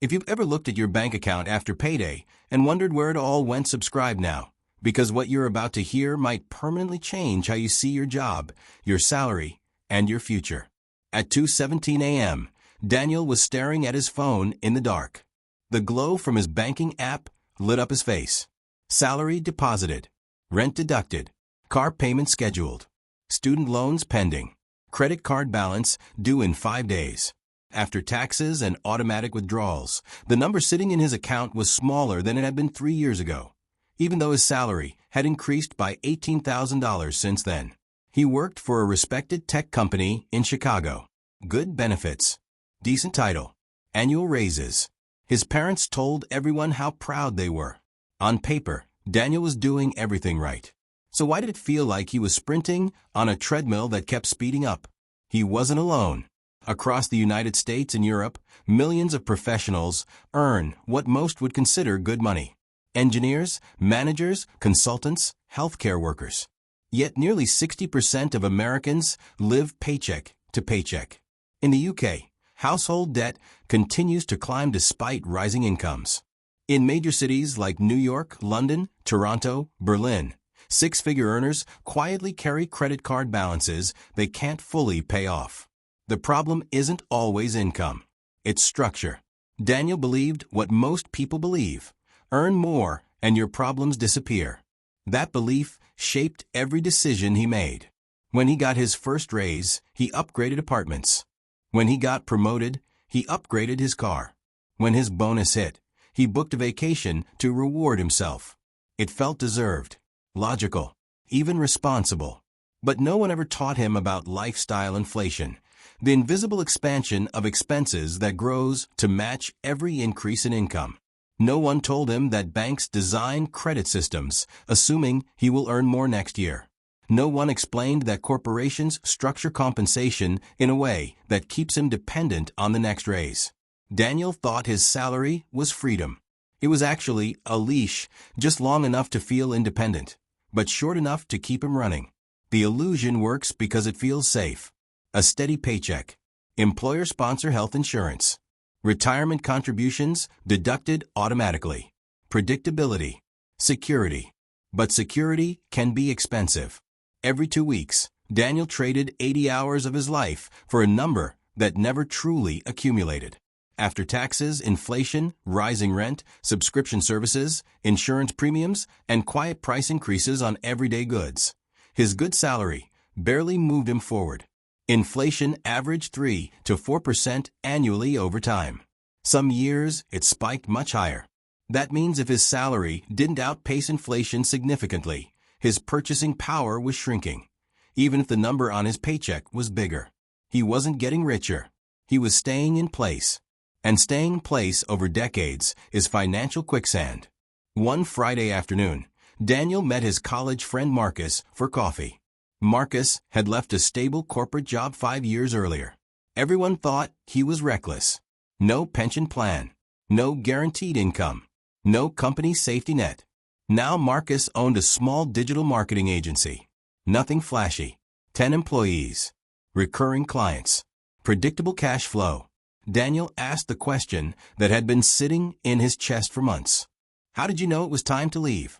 If you've ever looked at your bank account after payday and wondered where it all went, subscribe now, because what you're about to hear might permanently change how you see your job, your salary, and your future. At 2:17 a.m., Daniel was staring at his phone in the dark. The glow from his banking app lit up his face. Salary deposited, rent deducted, car payment scheduled, student loans pending, credit card balance due in 5 days. After taxes and automatic withdrawals, the number sitting in his account was smaller than it had been 3 years ago, even though his salary had increased by $18,000 since then. He worked for a respected tech company in Chicago. Good benefits, decent title, annual raises. His parents told everyone how proud they were. On paper, Daniel was doing everything right. So why did it feel like he was sprinting on a treadmill that kept speeding up? He wasn't alone. Across the United States and Europe, millions of professionals earn what most would consider good money. Engineers, managers, consultants, healthcare workers. Yet nearly 60% of Americans live paycheck to paycheck. In the UK, household debt continues to climb despite rising incomes. In major cities like New York, London, Toronto, Berlin, six-figure earners quietly carry credit card balances they can't fully pay off. The problem isn't always income. It's structure. Daniel believed what most people believe. Earn more and your problems disappear. That belief shaped every decision he made. When he got his first raise, he upgraded apartments. When he got promoted, he upgraded his car. When his bonus hit, he booked a vacation to reward himself. It felt deserved, logical, even responsible. But no one ever taught him about lifestyle inflation, the invisible expansion of expenses that grows to match every increase in income. No one told him that banks design credit systems, assuming he will earn more next year. No one explained that corporations structure compensation in a way that keeps him dependent on the next raise. Daniel thought his salary was freedom. It was actually a leash, just long enough to feel independent, but short enough to keep him running. The illusion works because it feels safe. A steady paycheck, employer-sponsor health insurance, retirement contributions deducted automatically, predictability, security. But security can be expensive. Every 2 weeks, Daniel traded 80 hours of his life for a number that never truly accumulated. After taxes, inflation, rising rent, subscription services, insurance premiums, and quiet price increases on everyday goods, his good salary barely moved him forward. Inflation averaged 3 to 4% annually over time. Some years, it spiked much higher. That means if his salary didn't outpace inflation significantly, his purchasing power was shrinking, even if the number on his paycheck was bigger. He wasn't getting richer. He was staying in place. And staying in place over decades is financial quicksand. One Friday afternoon, Daniel met his college friend Marcus for coffee. Marcus had left a stable corporate job 5 years earlier. Everyone thought he was reckless. No pension plan, no guaranteed income, no company safety net. Now Marcus owned a small digital marketing agency. Nothing flashy. 10 employees. Recurring clients. Predictable cash flow. Daniel asked the question that had been sitting in his chest for months. How did you know it was time to leave?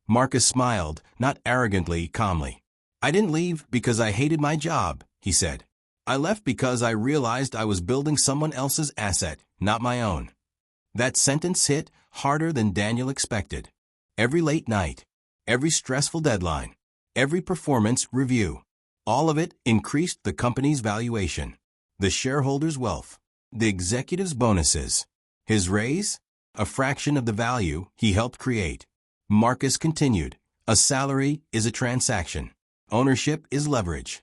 Marcus smiled, not arrogantly, calmly. I didn't leave because I hated my job, he said. I left because I realized I was building someone else's asset, not my own. That sentence hit harder than Daniel expected. Every late night, every stressful deadline, every performance review, all of it increased the company's valuation, the shareholders' wealth, the executives' bonuses. His raise? A fraction of the value he helped create. Marcus continued, a salary is a transaction. Ownership is leverage.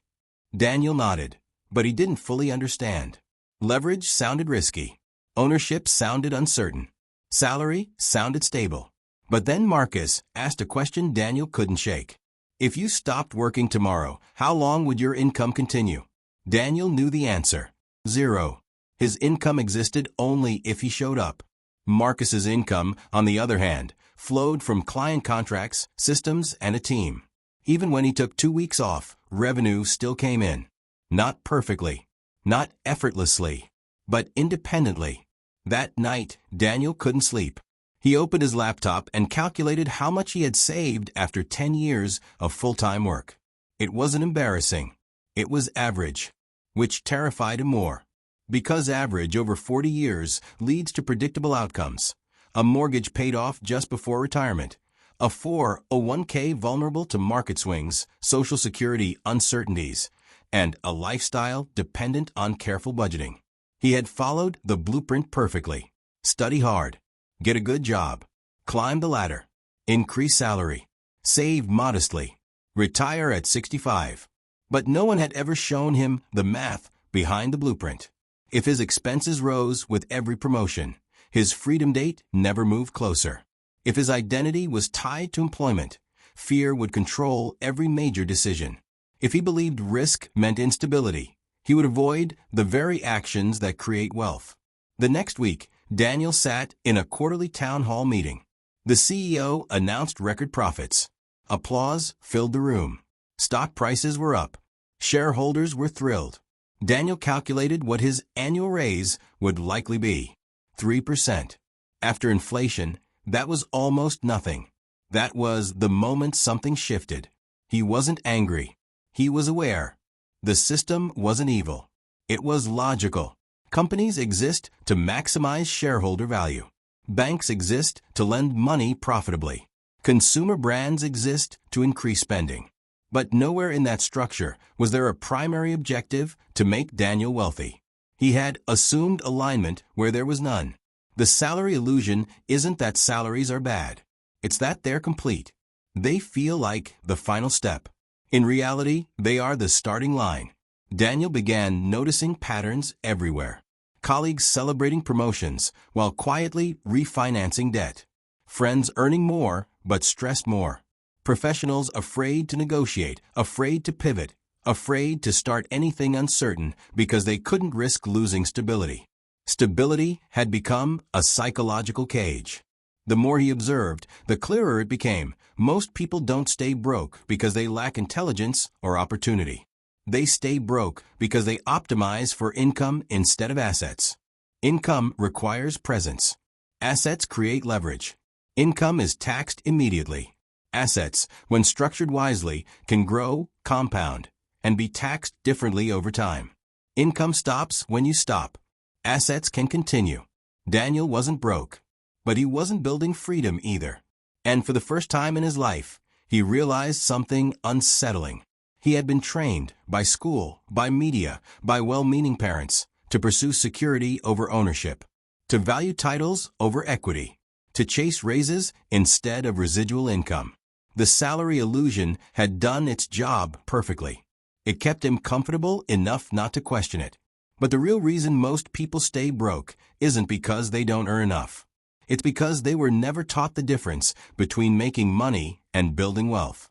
Daniel nodded, but he didn't fully understand. Leverage sounded risky. Ownership sounded uncertain. Salary sounded stable. But then Marcus asked a question Daniel couldn't shake. If you stopped working tomorrow, how long would your income continue? Daniel knew the answer. 0. His income existed only if he showed up. Marcus's income, on the other hand, flowed from client contracts, systems, and a team. Even when he took 2 weeks off, revenue still came in. Not perfectly, not effortlessly, but independently. That night, Daniel couldn't sleep. He opened his laptop and calculated how much he had saved after 10 years of full-time work. It wasn't embarrassing. It was average, which terrified him more. Because average over 40 years leads to predictable outcomes. A mortgage paid off just before retirement. A 401k vulnerable to market swings, Social Security uncertainties, and a lifestyle dependent on careful budgeting. He had followed the blueprint perfectly. Study hard. Get a good job. Climb the ladder. Increase salary. Save modestly. Retire at 65. But no one had ever shown him the math behind the blueprint. If his expenses rose with every promotion, his freedom date never moved closer. If his identity was tied to employment, fear would control every major decision. If he believed risk meant instability, he would avoid the very actions that create wealth. The next week, Daniel sat in a quarterly town hall meeting. The CEO announced record profits. Applause filled the room. Stock prices were up. Shareholders were thrilled. Daniel calculated what his annual raise would likely be. 3%. After inflation, that was almost nothing. That was the moment something shifted. He wasn't angry. He was aware. The system wasn't evil. It was logical. Companies exist to maximize shareholder value. Banks exist to lend money profitably. Consumer brands exist to increase spending. But nowhere in that structure was there a primary objective to make Daniel wealthy. He had assumed alignment where there was none. The salary illusion isn't that salaries are bad. It's that they're complete. They feel like the final step. In reality, they are the starting line. Daniel began noticing patterns everywhere. Colleagues celebrating promotions while quietly refinancing debt. Friends earning more but stressed more. Professionals afraid to negotiate, afraid to pivot, afraid to start anything uncertain because they couldn't risk losing stability. Stability had become a psychological cage. The more he observed, the clearer it became. Most people don't stay broke because they lack intelligence or opportunity. They stay broke because they optimize for income instead of assets. Income requires presence. Assets create leverage. Income is taxed immediately. Assets, when structured wisely, can grow, compound, and be taxed differently over time. Income stops when you stop. Assets can continue. Daniel wasn't broke, but he wasn't building freedom either. And for the first time in his life, he realized something unsettling. He had been trained by school, by media, by well-meaning parents to pursue security over ownership, to value titles over equity, to chase raises instead of residual income. The salary illusion had done its job perfectly. It kept him comfortable enough not to question it. But the real reason most people stay broke isn't because they don't earn enough. It's because they were never taught the difference between making money and building wealth.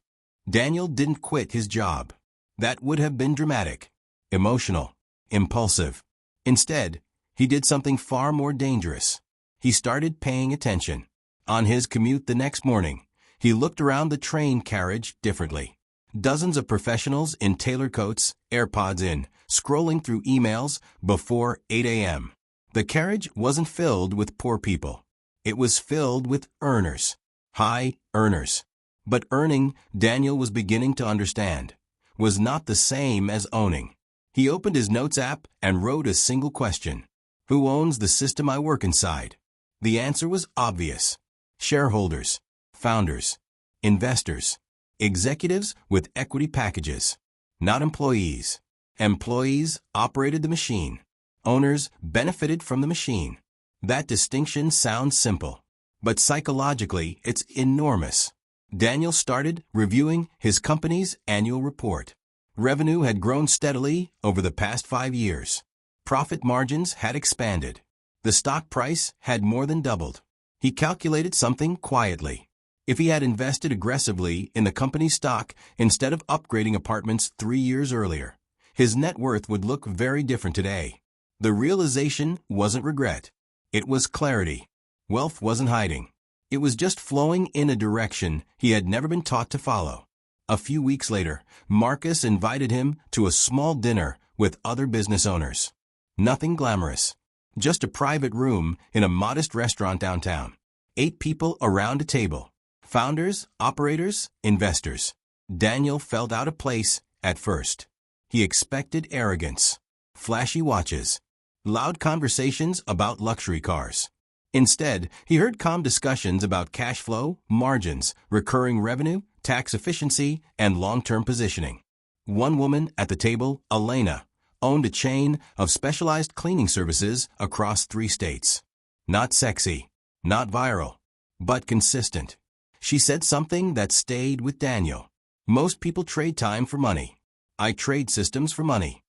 Daniel didn't quit his job. That would have been dramatic, emotional, impulsive. Instead, he did something far more dangerous. He started paying attention. On his commute the next morning, he looked around the train carriage differently. Dozens of professionals in tailored coats, AirPods in, scrolling through emails before 8 a.m. The carriage wasn't filled with poor people. It was filled with earners, high earners. But earning, Daniel was beginning to understand, was not the same as owning. He opened his notes app and wrote a single question. Who owns the system I work inside? The answer was obvious. Shareholders, founders, investors, executives with equity packages, not employees. Employees operated the machine. Owners benefited from the machine. That distinction sounds simple, but psychologically it's enormous. Daniel started reviewing his company's annual report. Revenue had grown steadily over the past 5 years. Profit margins had expanded. The stock price had more than doubled. He calculated something quietly. If he had invested aggressively in the company's stock instead of upgrading apartments 3 years earlier, his net worth would look very different today. The realization wasn't regret. It was clarity. Wealth wasn't hiding. It was just flowing in a direction he had never been taught to follow. A few weeks later, Marcus invited him to a small dinner with other business owners. Nothing glamorous. Just a private room in a modest restaurant downtown. 8 people around a table. Founders, operators, investors. Daniel felt out of place at first. He expected arrogance, flashy watches, loud conversations about luxury cars. Instead, he heard calm discussions about cash flow, margins, recurring revenue, tax efficiency, and long-term positioning. One woman at the table, Elena, owned a chain of specialized cleaning services across 3 states. Not sexy, not viral, but consistent. She said something that stayed with Daniel. Most people trade time for money. I trade systems for money.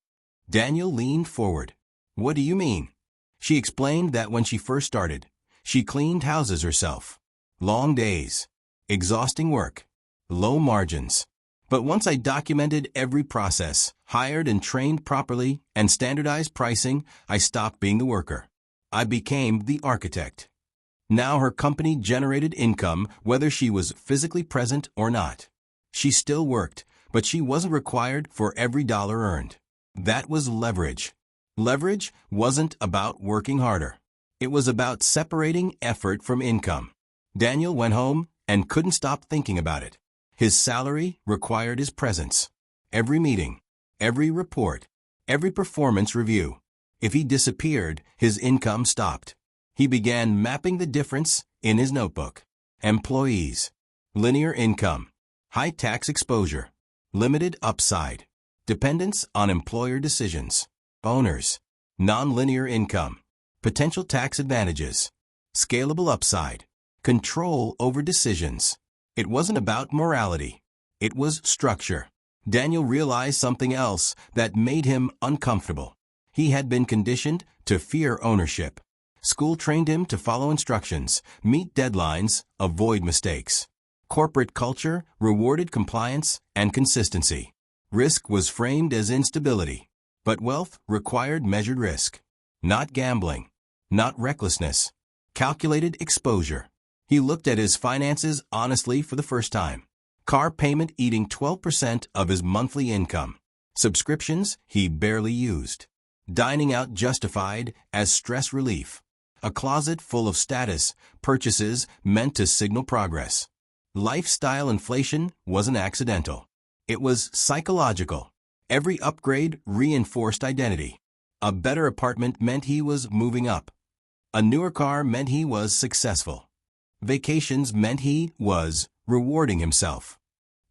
Daniel leaned forward. What do you mean? She explained that when she first started, she cleaned houses herself. Long days, exhausting work, low margins. But once I documented every process, hired and trained properly, and standardized pricing, I stopped being the worker. I became the architect. Now her company generated income whether she was physically present or not. She still worked, but she wasn't required for every dollar earned. That was leverage. Leverage wasn't about working harder. It was about separating effort from income. Daniel went home and couldn't stop thinking about it. His salary required his presence. Every meeting, every report, every performance review. If he disappeared, his income stopped. He began mapping the difference in his notebook. Employees, linear income, high tax exposure, limited upside, dependence on employer decisions. Owners, non-linear income, potential tax advantages, scalable upside, control over decisions. It wasn't about morality. It was structure. Daniel realized something else that made him uncomfortable. He had been conditioned to fear ownership. School trained him to follow instructions, meet deadlines, avoid mistakes. Corporate culture rewarded compliance and consistency. Risk was framed as instability. But wealth required measured risk. Not gambling. Not recklessness. Calculated exposure. He looked at his finances honestly for the first time. Car payment eating 12% of his monthly income. Subscriptions he barely used. Dining out justified as stress relief. A closet full of status purchases meant to signal progress. Lifestyle inflation wasn't accidental. It was psychological. Every upgrade reinforced identity. A better apartment meant he was moving up. A newer car meant he was successful. Vacations meant he was rewarding himself.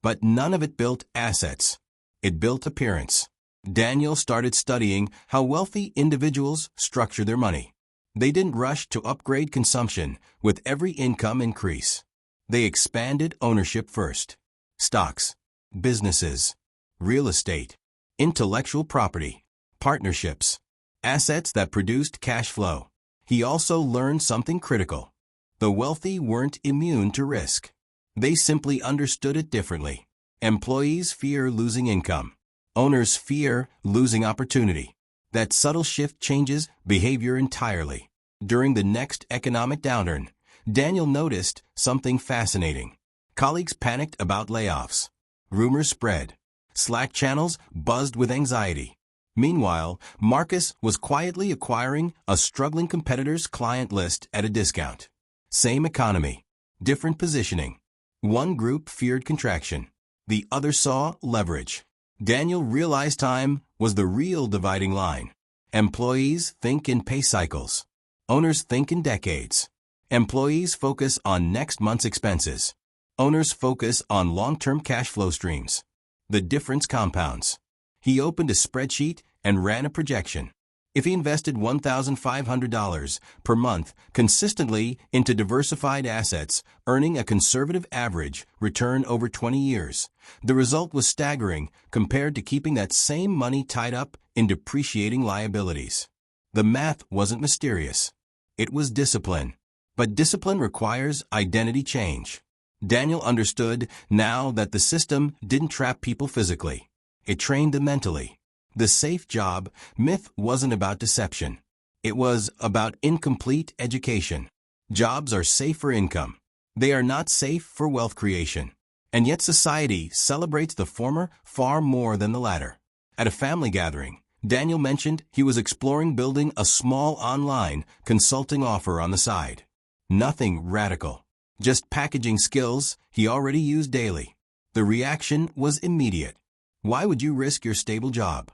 But none of it built assets. It built appearance. Daniel started studying how wealthy individuals structure their money. They didn't rush to upgrade consumption with every income increase. They expanded ownership first. Stocks, businesses, real estate, intellectual property, partnerships, assets that produced cash flow. He also learned something critical. The wealthy weren't immune to risk. They simply understood it differently. Employees fear losing income. Owners fear losing opportunity. That subtle shift changes behavior entirely. During the next economic downturn, Daniel noticed something fascinating. Colleagues panicked about layoffs. Rumors spread. Slack channels buzzed with anxiety. Meanwhile, Marcus was quietly acquiring a struggling competitor's client list at a discount. Same economy, different positioning. One group feared contraction. The other saw leverage. Daniel realized time was the real dividing line. Employees think in pay cycles. Owners think in decades. Employees focus on next month's expenses. Owners focus on long-term cash flow streams. The difference compounds. He opened a spreadsheet and ran a projection. If he invested $1,500 per month consistently into diversified assets, earning a conservative average return over 20 years, the result was staggering compared to keeping that same money tied up in depreciating liabilities. The math wasn't mysterious. It was discipline. But discipline requires identity change. Daniel understood now that the system didn't trap people physically. It trained them mentally. The safe job myth wasn't about deception. It was about incomplete education. Jobs are safe for income. They are not safe for wealth creation. And yet society celebrates the former far more than the latter. At a family gathering, Daniel mentioned he was exploring building a small online consulting offer on the side. Nothing radical, just packaging skills he already used daily. The reaction was immediate. Why would you risk your stable job?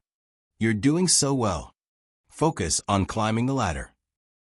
You're doing so well. Focus on climbing the ladder.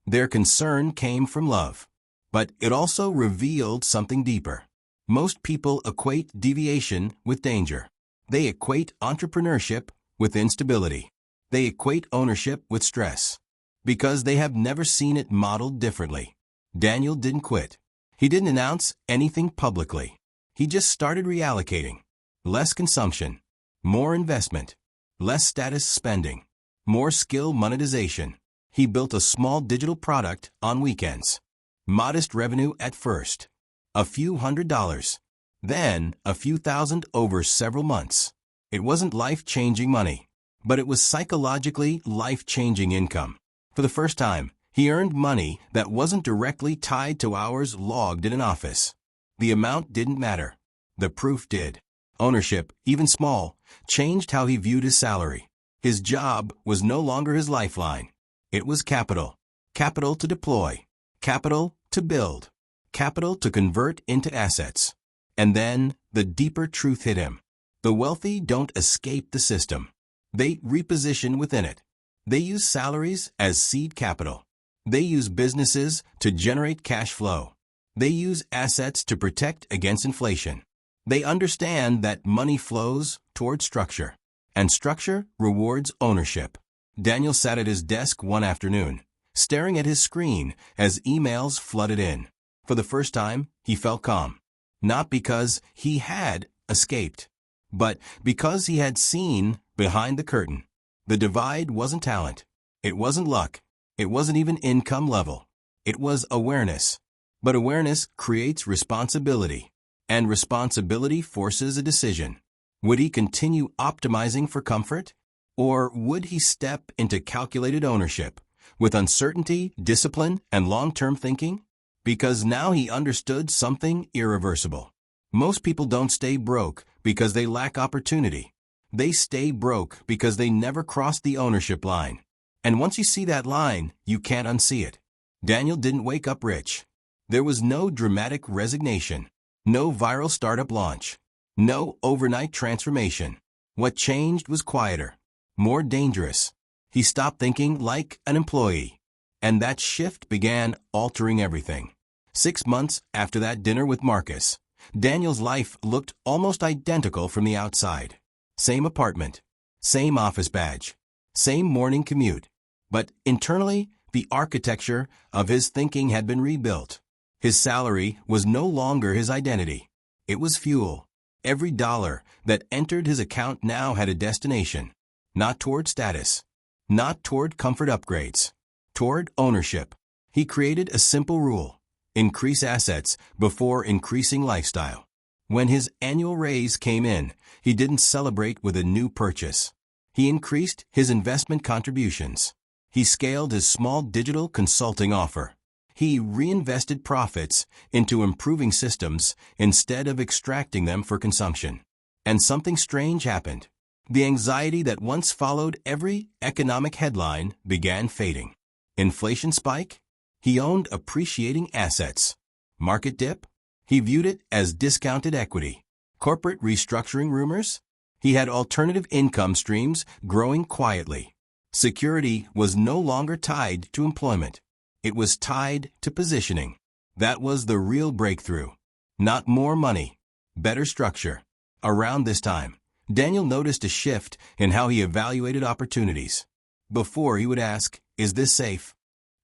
Their concern came from love, but it also revealed something deeper. Most people equate deviation with danger. They equate entrepreneurship with instability. They equate ownership with stress, because they have never seen it modeled differently. Daniel didn't quit. He didn't announce anything publicly. He just started reallocating. Less consumption, more investment, less status spending, more skill monetization. He built a small digital product on weekends. Modest revenue at first. A few $100s. Then a few thousand over several months. It wasn't life-changing money, but it was psychologically life-changing income. For the first time, he earned money that wasn't directly tied to hours logged in an office. The amount didn't matter. The proof did. Ownership, even small, changed how he viewed his salary. His job was no longer his lifeline. It was capital. Capital to deploy. Capital to build. Capital to convert into assets. And then the deeper truth hit him. The wealthy don't escape the system. They reposition within it. They use salaries as seed capital. They use businesses to generate cash flow. They use assets to protect against inflation. They understand that money flows toward structure, and structure rewards ownership. Daniel sat at his desk one afternoon, staring at his screen as emails flooded in. For the first time, he felt calm. Not because he had escaped, but because he had seen behind the curtain. The divide wasn't talent. It wasn't luck. It wasn't even income level. It was awareness. But awareness creates responsibility, and responsibility forces a decision. Would he continue optimizing for comfort, or would he step into calculated ownership with uncertainty, discipline, and long-term thinking? Because now he understood something irreversible. Most people don't stay broke because they lack opportunity. They stay broke because they never crossed the ownership line. And once you see that line, you can't unsee it. Daniel didn't wake up rich. There was no dramatic resignation, no viral startup launch, no overnight transformation. What changed was quieter, more dangerous. He stopped thinking like an employee. And that shift began altering everything. 6 months after that dinner with Marcus, Daniel's life looked almost identical from the outside. Same apartment, same office badge, same morning commute. But internally, the architecture of his thinking had been rebuilt. His salary was no longer his identity. It was fuel. Every dollar that entered his account now had a destination. Not toward status, not toward comfort upgrades, toward ownership. He created a simple rule: increase assets before increasing lifestyle. When his annual raise came in, he didn't celebrate with a new purchase. He increased his investment contributions. He scaled his small digital consulting offer. He reinvested profits into improving systems instead of extracting them for consumption. And something strange happened. The anxiety that once followed every economic headline began fading. Inflation spike? He owned appreciating assets. Market dip? He viewed it as discounted equity. Corporate restructuring rumors? He had alternative income streams growing quietly. Security was no longer tied to employment. It was tied to positioning. That was the real breakthrough. Not more money, better structure. Around this time, Daniel noticed a shift in how he evaluated opportunities. Before, he would ask, "Is this safe?"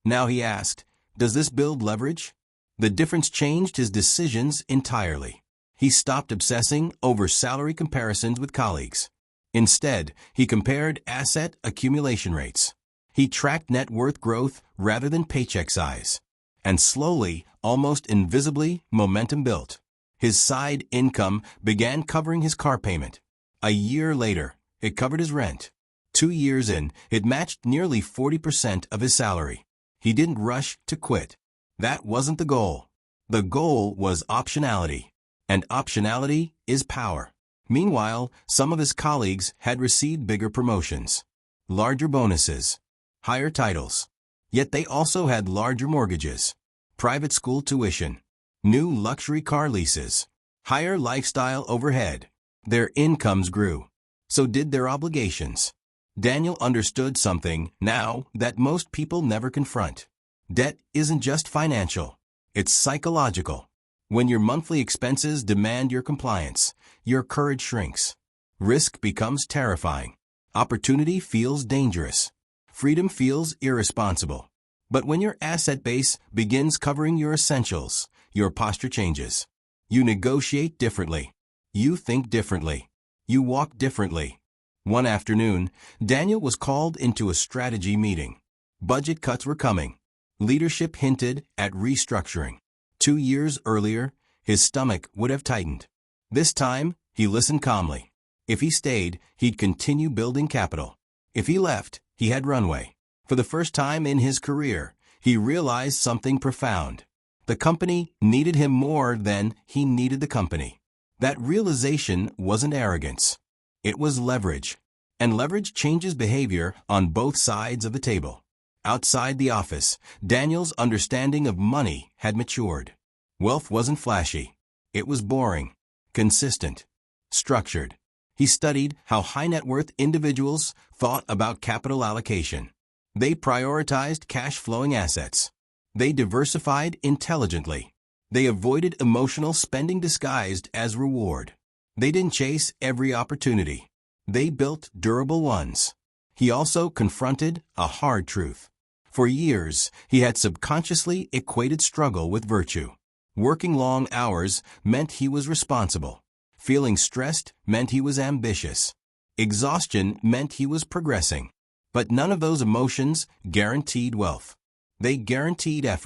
Now he asked, "Does this build leverage?" The difference changed his decisions entirely. He stopped obsessing over salary comparisons with colleagues. Instead, he compared asset accumulation rates. He tracked net worth growth rather than paycheck size. And slowly, almost invisibly, momentum built. His side income began covering his car payment. A year later, it covered his rent. 2 years in, it matched nearly 40% of his salary. He didn't rush to quit. That wasn't the goal. The goal was optionality. And optionality is power. Meanwhile, some of his colleagues had received bigger promotions. larger bonuses, higher titles. Yet they also had larger mortgages, private school tuition, new luxury car leases, higher lifestyle overhead. Their incomes grew. So did their obligations. Daniel understood something now that most people never confront. Debt isn't just financial. It's psychological. When your monthly expenses demand your compliance, your courage shrinks. Risk becomes terrifying. Opportunity feels dangerous. Freedom feels irresponsible. But when your asset base begins covering your essentials, your posture changes. You negotiate differently. You think differently. You walk differently. One afternoon, Daniel was called into a strategy meeting. Budget cuts were coming. Leadership hinted at restructuring. 2 years earlier, his stomach would have tightened. This time, he listened calmly. If he stayed, he'd continue building capital. If he left, he had runway. For the first time in his career, he realized something profound. The company needed him more than he needed the company. That realization wasn't arrogance. It was leverage. And leverage changes behavior on both sides of the table. Outside the office, Daniel's understanding of money had matured. Wealth wasn't flashy. It was boring, consistent, structured. He studied how high-net-worth individuals thought about capital allocation. They prioritized cash-flowing assets. They diversified intelligently. They avoided emotional spending disguised as reward. They didn't chase every opportunity. They built durable ones. He also confronted a hard truth. For years, he had subconsciously equated struggle with virtue. Working long hours meant he was responsible. Feeling stressed meant he was ambitious. Exhaustion meant he was progressing. But none of those emotions guaranteed wealth. They guaranteed effort.